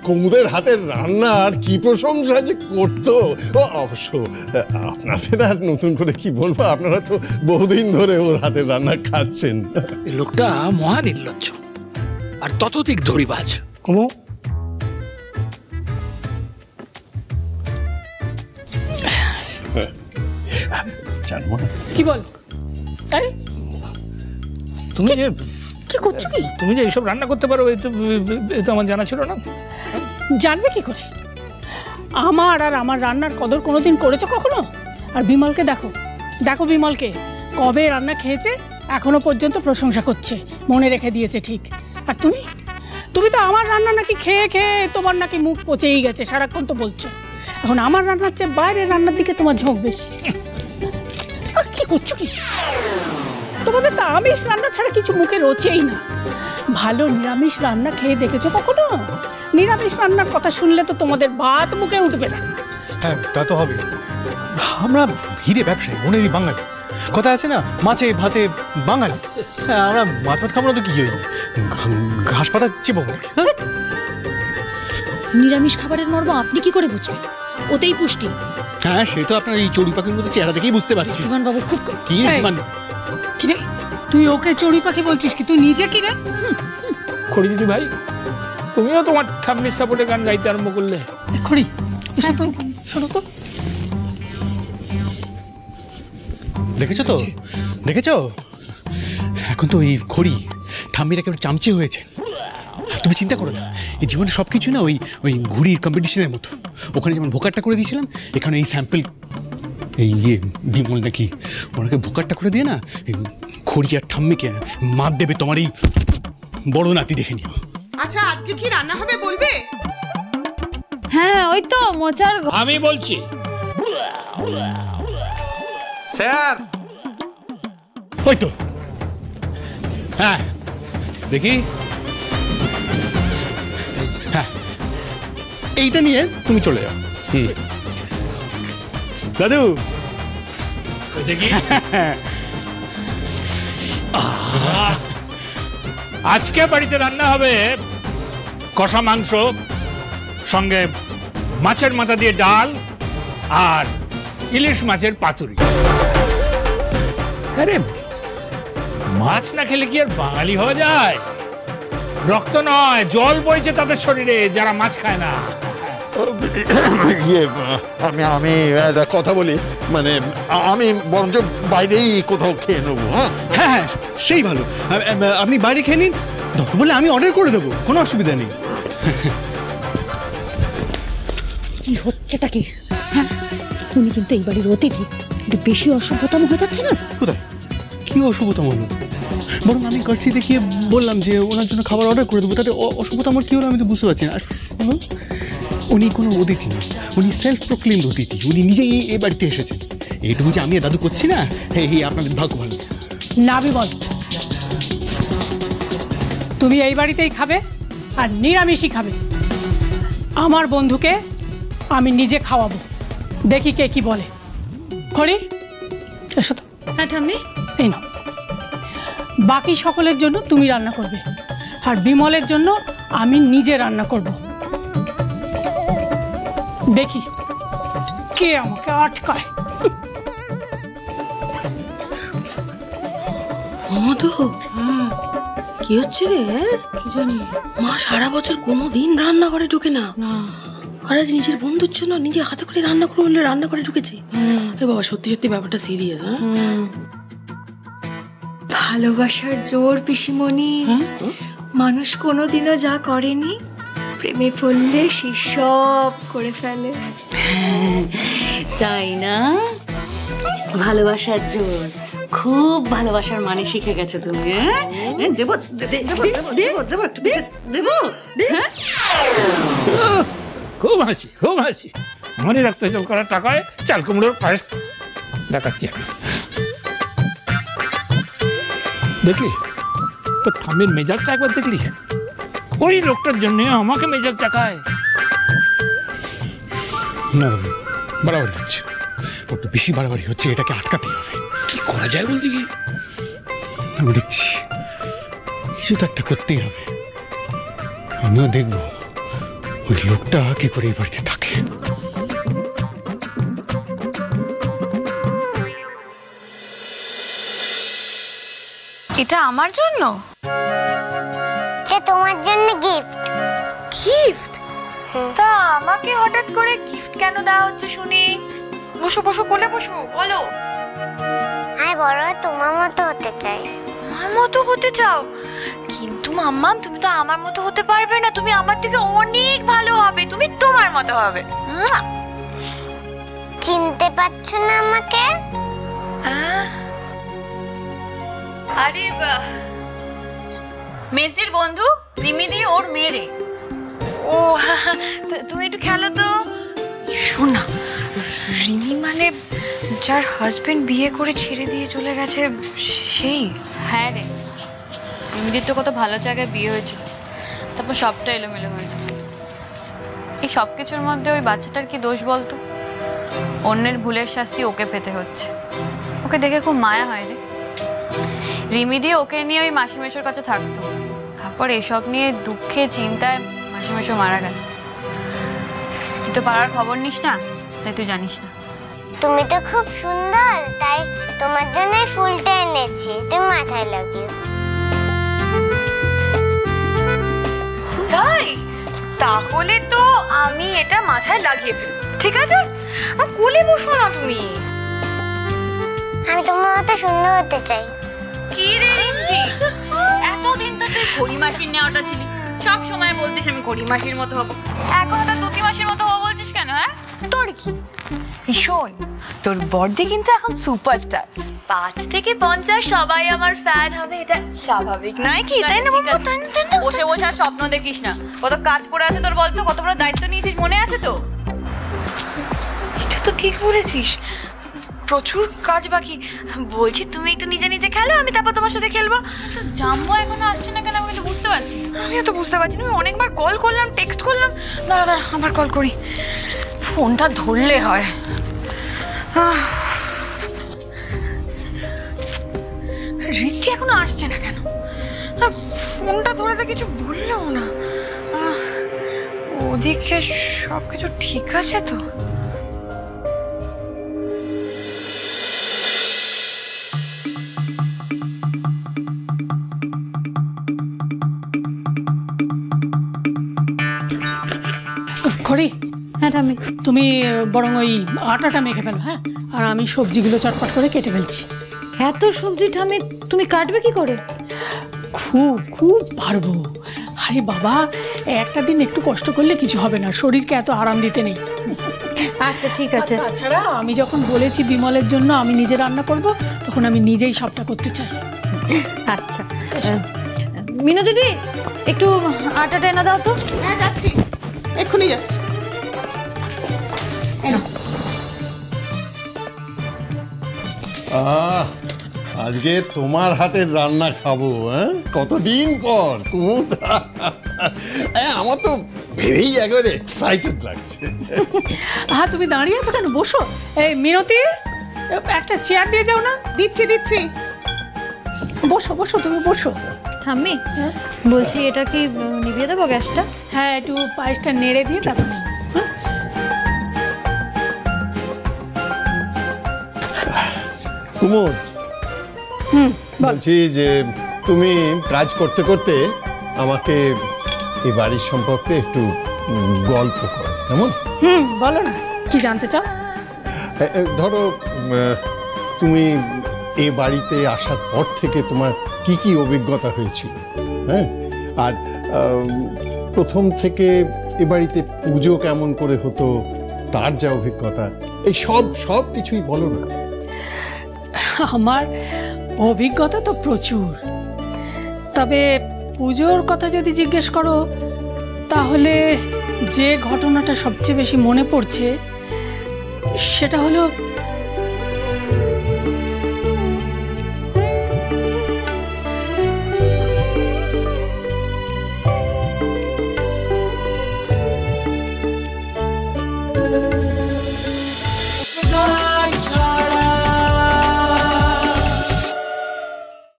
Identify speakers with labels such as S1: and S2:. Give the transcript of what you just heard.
S1: কুমুদের হাতের রান্নার কি প্রশংসা যে করতো। ও অবশ্য আপনাদের আর নতুন করে কি বলবো, আপনারা তো বহুদিন ধরে ওর হাতের রান্না খাচ্ছেন।
S2: লোকটা মহা নির্লজ্জ আর ততোধিক ধরিবাজ। কুমু,
S1: জানবো না
S3: কি বল?
S2: তুমি যে
S3: কি করছো কি?
S2: তুমি যে এইসব রান্না করতে পারো এই তো আমার জানা ছিল না।
S3: জানবে কি করে? আমার আর আমার রান্নার কদর কোনোদিন করেছো কখনো? আর বিমলকে দেখো, দেখো বিমলকে কবে রান্না খেয়েছে এখনো পর্যন্ত প্রশংসা করছে, মনে রেখে দিয়েছে ঠিক। আর তুমি তুমি তো আমার রান্না নাকি খেয়ে খেয়ে তোমার নাকি মুখ পচেই গেছে, সারাক্ষণ তো বলছো। এখন আমার রান্নার চেয়ে বাইরের রান্নার দিকে তোমার ঝোঁক বেশি। কি করছো কি? তোমাদের তো আমিষ রান্না ছাড়া কিছু মুখে রোচেই না। ভালো নিরামিষ রান্না খেয়ে দেখেছো কখনো? নিরামিষ রান্নার কথা শুনলে তো তোমাদের ভাত মুখে উঠবে না।
S4: হ্যাঁ, তা তো হবে। আমরা হিরে ব্যবসায়ী, মনেরই বাঙালি। কথা আছে না, মাছে ভাতে বাঙালি। হ্যাঁ, আমরা মাছ ভাত খাবো না তো কি হই, ঘাস পাতা চেপো।
S5: নিরামিষ খাবারের মর্ম আপনি কি করে বুঝবেন? ওতেই পুষ্টি।
S4: হ্যাঁ, সে তো আপনার এই চড়ুই পাখির মতো চেহারা দেখেই বুঝতে পারছি।
S5: বাবু খুব
S4: কি
S3: কিরে, তুই ওকে চড়ুই পাখি বলছিস কি? তুই নিজে কি রে?
S2: খড়ি দিদি ভাই, তুমিও তোমার ঠাম্মির সাপোর্টে গান গাইতে আরম্ভ করলে।
S3: খড়ি শোনো তো,
S4: দেখেছো তো, দেখেছো? এখন তো এই খড়ি ঠাম্মির একেবারে চামচে হয়েছে। তুমি চিন্তা করো না, এই জীবনে সব কিছু না ওই ওই ঘুড়ির কম্পিটিশনের মতো। ওখানে যেমন ভোকারটা করে দিয়েছিলাম, এখানে এই স্যাম্পল এই বিমল নাকি ওনাকে ভোকারটা করে দিয়ে না এই খড়ি আর ঠাম্মিকে মাত দেবে তোমার এই বড় নাতি, দেখে নিও।
S6: আচ্ছা, আজকে কি রান্না হবে বলবে?
S5: হ্যাঁ, ওই তো মোচার।
S2: আমি বলছি
S7: স্যার।
S4: ওই তো, হ্যাঁ দেখি। হ্যাঁ, এইটা নিয়ে তুমি চলে যাও। দাদু
S2: দেখি। আজকে বাড়িতে রান্না হবে কষা মাংস, সঙ্গে মাছের মাথা দিয়ে ডাল আর ইলিশ মাছের পাতুরি। আরে মাছ না খেলে কি আর বাঙালি হওয়া যায়? রক্ত নয়, জল বইছে তাদের শরীরে যারা মাছ খায় না।
S1: আমি একটা কথা বলি, মানে আমি বরঞ্চ বাইরেই কোথাও খেয়ে নেবো। হ্যাঁ
S4: হ্যাঁ, সেই ভালো। আপনি বাইরে খেয়ে নিন, দরকার বলে আমি অর্ডার করে দেবো, কোনো অসুবিধা নেই।
S5: কি হচ্ছেটা কি? হ্যাঁ, উনি কিন্তু এই বাড়ির অতিথি, একটু বেশি অসভ্যতাম হয়ে যাচ্ছে না?
S4: কোথায় কি অসুবিধা হলো? বরং আমি কাছে দেখিয়ে বললাম যে ওনার জন্য খাবার অর্ডার করে দেবো, তাতে অসুবিধা আমার কী হলো আমি তো বুঝতে পারছি না। শুনুন, উনি কোনো অতিথি না, উনি সেলফ প্রক্লেম অতিথি। উনি নিজেই এই বাড়িতে এসেছেন। এইটুকু যে আমি দাদু করছি না, এই আপনাদের ভাগ্য ভালো।
S3: না বিমল, তুমি এই বাড়িতেই খাবে আর নিরামিষই খাবে। আমার বন্ধুকে আমি নিজে খাওয়াবো, দেখি কে কি বলে। খড়ি এসো তো।
S5: হ্যাঁ ঠাম্মি,
S3: এই নাও। বাকি সকলের জন্য তুমি রান্না করবে, আর বিমলের জন্য আমি নিজে রান্না করব। দেখি কে আমাকে আটকায়।
S6: মধু, কি হচ্ছে রে?
S3: কি জানি,
S6: মা সারা বছর কোনোদিন রান্না করে ঢুকে না, আর আজ নিজের বন্ধুর জন্য নিজে হাতে করে রান্না করে বললে রান্না করে ঢুকেছে। এ বাবা, সত্যি সত্যি ব্যাপারটা সিরিয়াস। হ্যাঁ,
S8: ভালোবাসার জোর পিসিমণি, মানুষ কোনোদিনও যা করেনি প্রেমে পড়লে সে সব করে ফেলে।
S9: তাই না? ভালোবাসার জোর, খুব ভালোবাসার মানে শিখে গেছো তুমি। দেবো
S2: খুব হাসি, খুব হাসি। মনে রাখতে জল করার টাকায় চাল কুমড়োর পায়েস দেখাচ্ছি আমি। দেখলি তো ঠাম্মির মেজাজটা একবার দেখলি? ওই লোকটার জন্য আমাকে মেজাজ দেখায়।
S4: না বাড়াবাড়ি হচ্ছে, একটু বেশি বাড়াবাড়ি হচ্ছে, এটাকে আটকাতে হবে।
S2: কি করা যায় বলতে কি?
S4: আমি দেখছি কিছু তো একটা করতেই হবে। আমিও দেখবো ও ওই লোকটা কি করে এই বাড়িতে থাকে।
S8: এটা আমার জন্য?
S7: এটা তোমার জন্য গিফট।
S8: গিফট? তা আমাকে হঠাৎ করে গিফট কেন দেওয়া হচ্ছে শুনি? বসো বসো, কোলে বসো, বলো।
S7: আমি বড় হয়ে তোমার মতো হতে চাই।
S8: আমার মতো হতে চাও? কিন্তু মাম্মাম, তুমি তো আমার মতো হতে পারবে না, তুমি আমার থেকে অনেক ভালো হবে, তুমি তোমার মতো হবে।
S7: চিনতে পারছো না আমাকে?
S9: আরে মেসির বন্ধু রিমিদি, ওর মেয়ে।
S8: ও তুমি একটু খেলো তো। শোনা, রিমি মানে যার হাজবেন্ড বিয়ে করে ছেড়ে দিয়ে চলে গেছে সেই?
S9: হ্যাঁ রে, রিমিদির তো কত ভালো জায়গায় বিয়ে হয়েছিল, তারপর সবটা এলোমেলো হয়ে গেল। এই সব কিছুর মধ্যে ওই বাচ্চাটার কি দোষ বলতো? অন্যের ভুলের শাস্তি ওকে পেতে হচ্ছে। ওকে দেখে খুব মায়া হয় রে। রিমিদি ওকে নিয়ে ওই মাসিমেশোর কাছে থাকতো, তারপর এসব নিয়ে দুঃখে চিন্তায় মাসিমেশো মারা গেল। তুই তো পাড়ার খবর নিস না, তাই তুই জানিস না।
S7: তুমি তো খুব সুন্দর, তাই তোমার জন্য ফুলটা এনেছি, তুমি মাথায় লাগিও।
S8: তাই? তাহলে তো আমি এটা মাথায় লাগিয়ে ফেলব, ঠিক আছে? কোলে বসো না তুমি।
S7: আমি তোমার মতো সুন্দর হতে চাই।
S9: কি রে রিমঝি, এতদিন তো তুই ঘড়ি মাসির নেওয়াটা ছিলি, সব সময় বলতিস আমি ঘড়ি মাসির মতো হবো, এখন তো দুটি মাসির মতো হবো বলছিস কেন? হ্যাঁ
S8: তোর কি? শোন, তোর বড়দি কিন্তু এখন সুপারস্টার, 5 থেকে 50 সবাই আমার ফ্যান হবে, এটা স্বাভাবিক নয় কি? তাই না?
S9: বসে বসে আর স্বপ্ন দেখিস না। কত কাজ পড়ে আছে তোর, বলতো? কত বড় দায়িত্ব নিয়েছিস, মনে আছে তো?
S8: এটা তো ঠিক বলেছিস, প্রচুর কাজ বাকি। বলছি তুমি একটু নিজে নিজে খেলো, আমি তারপর তোমার সাথে খেলবো।
S9: জাম্বো এখনো আসছে না কেন, আমি কিন্তু বুঝতে পারছি।
S8: আমিও তো বুঝতে পারছি না, আমি অনেকবার কল করলাম, টেক্সট করলাম। দাঁড়া দাঁড়া, আবার কল করি, ফোনটা ধরলে হয়। রীতি এখনো আসছে না কেন? ফোনটা ধরে তো কিছু বললেও না। ওদিকে সব কিছু ঠিক আছে তো?
S3: খড়ি,
S5: হ্যাঁ ঠাম্মি,
S3: তুমি বরং ওই আটাটা মেখে ফেলো, হ্যাঁ? আর আমি সবজিগুলো চটপট করে কেটে ফেলছি।
S5: এত সবজি ঠাম্মি তুমি কাটবে কি করে?
S3: খুব খুব পারবো। আরে বাবা, একটা দিন একটু কষ্ট করলে কিছু হবে না, শরীরকে এত আরাম দিতে নেই।
S5: আচ্ছা ঠিক আছে।
S3: তাছাড়া আমি যখন বলেছি বিমলের জন্য আমি নিজে রান্না করব, তখন আমি নিজেই সবটা করতে চাই।
S5: আচ্ছা মিনু দিদি, একটু আটাটা এনে দাও তো।
S6: হ্যাঁ যাচ্ছি, এক্ষুনি যাচ্ছি।
S1: আজকে তোমার হাতের রান্না খাবো, হ্যাঁ? কতদিন পর কুমুদ। আমার তো ভেবেই একবারে এক্সাইটেড লাগছে।
S3: হ্যাঁ, তুমি দাঁড়িয়ে আছো কেন? বসো। এই মিনতি, একটা চেয়ার দিয়ে যাও না।
S6: দিচ্ছি দিচ্ছি।
S3: বসো বসো, তুমি বসো।
S5: ঠাম্মি বলছি, এটা কি নিভিয়ে দেবো গ্যাসটা?
S3: হ্যাঁ, একটু পায়েসটা নেড়ে দিয়ে তারপর।
S1: কুমুদ, বলছি যে তুমি কাজ করতে করতে আমাকে এই বাড়ির সম্পর্কে একটু গল্প করো, কেমন?
S3: বলো না, কি জানতে চাও?
S1: ধরো, তুমি এ বাড়িতে আসার পর থেকে তোমার কি কি অভিজ্ঞতা হয়েছিল, হ্যাঁ? আর প্রথম থেকে এ বাড়িতে পুজো কেমন করে হতো, তার যা অভিজ্ঞতা, এই সব কিছুই বলো না।
S3: আমার অভিজ্ঞতা তো প্রচুর, তবে পুজোর কথা যদি জিজ্ঞেস করো তাহলে যে ঘটনাটা সবচেয়ে বেশি মনে পড়ছে সেটা হলো